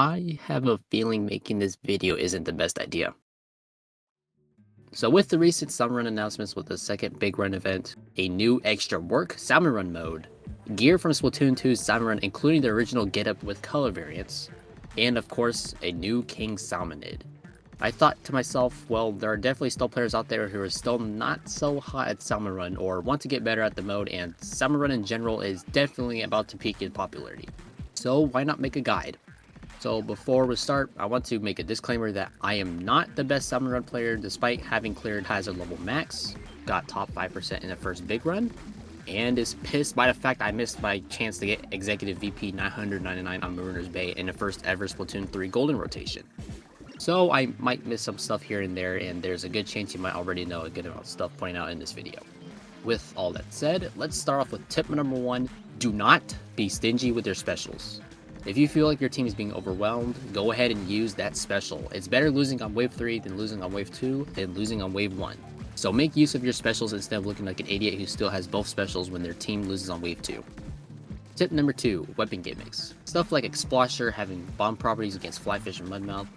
I have a feeling making this video isn't the best idea. So with the recent Salmon Run announcements with the second Big Run event, a new extra work Salmon Run mode, gear from Splatoon 2's Salmon Run including the original getup with color variants, and of course, a new King Salmonid. I thought to myself, well, there are definitely still players out there who are still not so hot at Salmon Run or want to get better at the mode, and Salmon Run in general is definitely about to peak in popularity. So why not make a guide? So before we start, I want to make a disclaimer that I am not the best Salmon Run player despite having cleared Hazard level max, got top 5% in the first big run, and is pissed by the fact I missed my chance to get Executive VP 999 on Mariner's Bay in the first ever Splatoon 3 Golden rotation. So I might miss some stuff here and there, and there's a good chance you might already know a good amount of stuff pointed out in this video. With all that said, let's start off with tip number 1, do not be stingy with your specials. If you feel like your team is being overwhelmed, go ahead and use that special. It's better losing on wave 3 than losing on wave 2 than losing on wave 1. So make use of your specials instead of looking like an idiot who still has both specials when their team loses on wave 2. Tip number 2, weapon gimmicks. Stuff like Explosher having bomb properties against Flyfish and Mudmouth.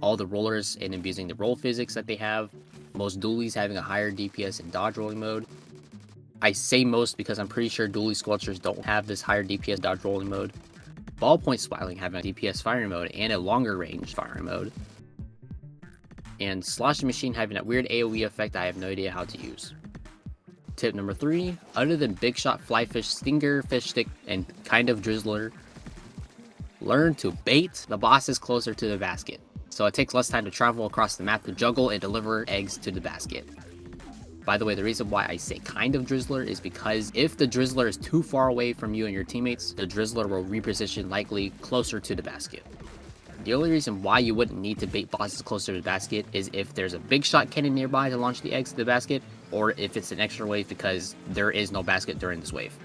All the rollers and abusing the roll physics that they have. Most dualies having a higher DPS in dodge rolling mode. I say most because I'm pretty sure dualie squelchers don't have this higher DPS dodge rolling mode. Ballpoint Swiling having a DPS firing mode and a longer range firing mode. And Sloshing Machine having that weird AoE effect I have no idea how to use. Tip number 3, other than Big Shot, Flyfish, Stinger, Fish Stick, and kind of Drizzler, learn to bait the bosses closer to the basket, so it takes less time to travel across the map to juggle and deliver eggs to the basket. By the way, the reason why I say kind of Drizzler is because if the Drizzler is too far away from you and your teammates, the Drizzler will reposition likely closer to the basket. The only reason why you wouldn't need to bait bosses closer to the basket is if there's a big shot cannon nearby to launch the eggs to the basket, or if it's an extra wave because there is no basket during this wave.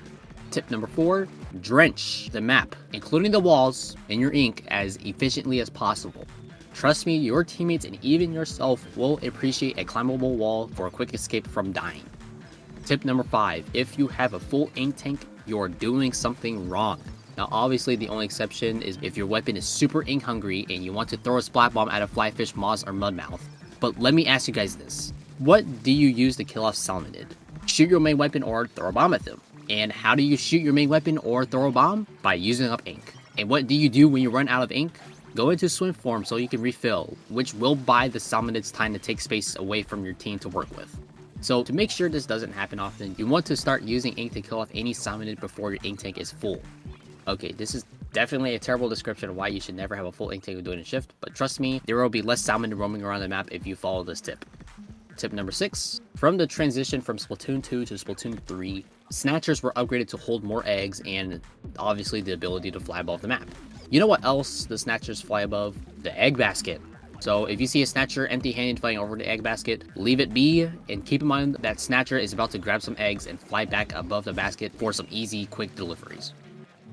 Tip number 4, drench the map, including the walls, in your ink as efficiently as possible. Trust me, your teammates and even yourself will appreciate a climbable wall for a quick escape from dying. Tip number 5, if you have a full ink tank, you're doing something wrong. Now obviously the only exception is if your weapon is super ink hungry and you want to throw a splat bomb at a Flyfish, Moss, or Mudmouth. But let me ask you guys this, what do you use to kill off Salmonid? Shoot your main weapon or throw a bomb at them. And how do you shoot your main weapon or throw a bomb? By using up ink. And what do you do when you run out of ink? Go into swim form so you can refill, which will buy the Salmonids time to take space away from your team to work with. So to make sure this doesn't happen often, you want to start using ink to kill off any Salmonid before your ink tank is full. Okay, this is definitely a terrible description of why you should never have a full ink tank when doing a shift, but trust me, there will be less Salmonid roaming around the map if you follow this tip. Tip number 6, from the transition from Splatoon 2 to Splatoon 3, Snatchers were upgraded to hold more eggs and obviously the ability to fly above the map. You know what else the Snatchers fly above? The egg basket. So if you see a Snatcher empty-handed flying over the egg basket, leave it be and keep in mind that Snatcher is about to grab some eggs and fly back above the basket for some easy, quick deliveries.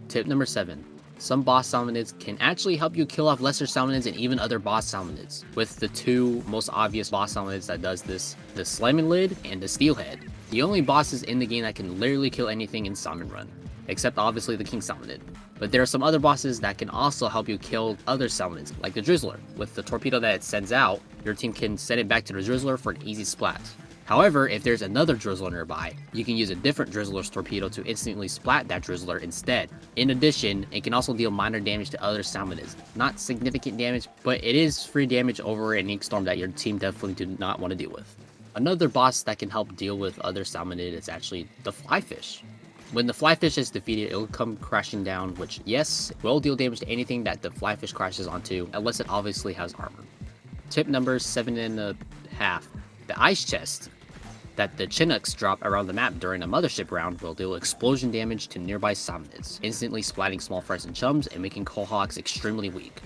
Tip number 7. Some boss Salmonids can actually help you kill off lesser Salmonids and even other boss Salmonids, with the two most obvious boss Salmonids that does this, the Slamming Lid and the Steelhead. The only bosses in the game that can literally kill anything in Salmon Run, except obviously the King Salmonid. But there are some other bosses that can also help you kill other Salmonids, like the Drizzler. With the torpedo that it sends out, your team can send it back to the Drizzler for an easy splat. However, if there's another Drizzler nearby, you can use a different Drizzler's torpedo to instantly splat that Drizzler instead. In addition, it can also deal minor damage to other Salmonids. Not significant damage, but it is free damage over an ink storm that your team definitely do not want to deal with. Another boss that can help deal with other Salmonid is actually the Flyfish. When the Flyfish is defeated, it will come crashing down, which, yes, will deal damage to anything that the Flyfish crashes onto, unless it obviously has armor. Tip number 7.5. The ice chest that the Chinooks drop around the map during a mothership round will deal explosion damage to nearby Salmonids, instantly splatting small fries and chums and making Coalhawks extremely weak.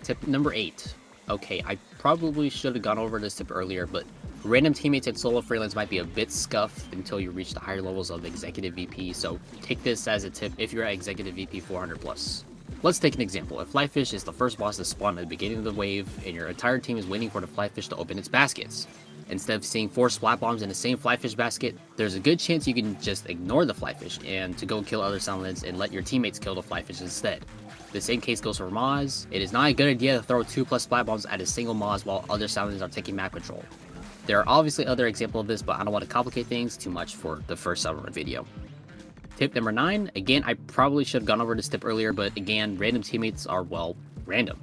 Tip number 8. Okay, I probably should have gone over this tip earlier, but random teammates and solo freelance might be a bit scuffed until you reach the higher levels of Executive VP, so take this as a tip if you're at Executive VP 400+. Let's take an example. If Flyfish is the first boss to spawn at the beginning of the wave, and your entire team is waiting for the Flyfish to open its baskets. Instead of seeing 4 splat bombs in the same flyfish basket, there's a good chance you can just ignore the flyfish and to go kill other salmonids and let your teammates kill the flyfish instead. The same case goes for Moz. It is not a good idea to throw 2+ splat bombs at a single Moz while other salmonids are taking map control. There are obviously other examples of this, but I don't want to complicate things too much for the first salmon video. Tip number 9, again, I probably should have gone over this tip earlier, but again, random teammates are, well, random.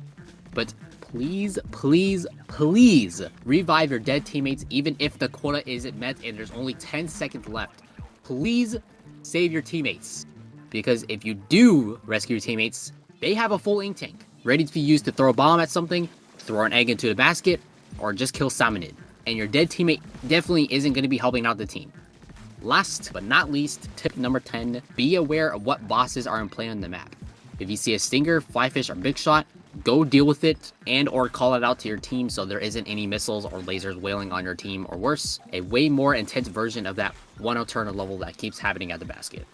But please, please, please revive your dead teammates even if the quota isn't met and there's only 10 seconds left. Please save your teammates. Because if you do rescue your teammates, they have a full ink tank, ready to be used to throw a bomb at something, throw an egg into the basket, or just kill salmonid. And your dead teammate definitely isn't going to be helping out the team. Last but not least, tip number 10, be aware of what bosses are in play on the map. If you see a stinger, flyfish, or big shot, go deal with it and or call it out to your team so there isn't any missiles or lasers wailing on your team, or worse, a way more intense version of that one alternative level that keeps happening at the basket.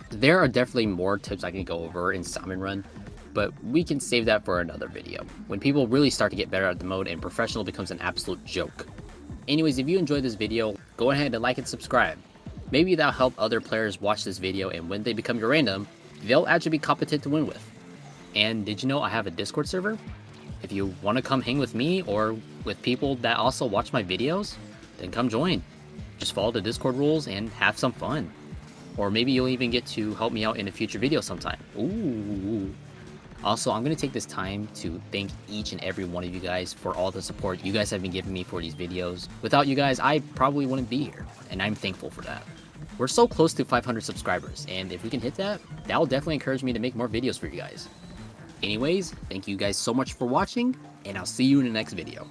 There are definitely more tips I can go over in Salmon Run, but we can save that for another video, when people really start to get better at the mode and professional becomes an absolute joke. Anyways, if you enjoyed this video, go ahead and like and subscribe. Maybe that'll help other players watch this video, and when they become your random, they'll actually be competent to win with. And did you know I have a Discord server? If you want to come hang with me or with people that also watch my videos, then come join. Just follow the Discord rules and have some fun. Or maybe you'll even get to help me out in a future video sometime. Ooh. Also, I'm going to take this time to thank each and every one of you guys for all the support you guys have been giving me for these videos. Without you guys, I probably wouldn't be here, and I'm thankful for that. We're so close to 500 subscribers, and if we can hit that, that will definitely encourage me to make more videos for you guys. Anyways, thank you guys so much for watching, and I'll see you in the next video.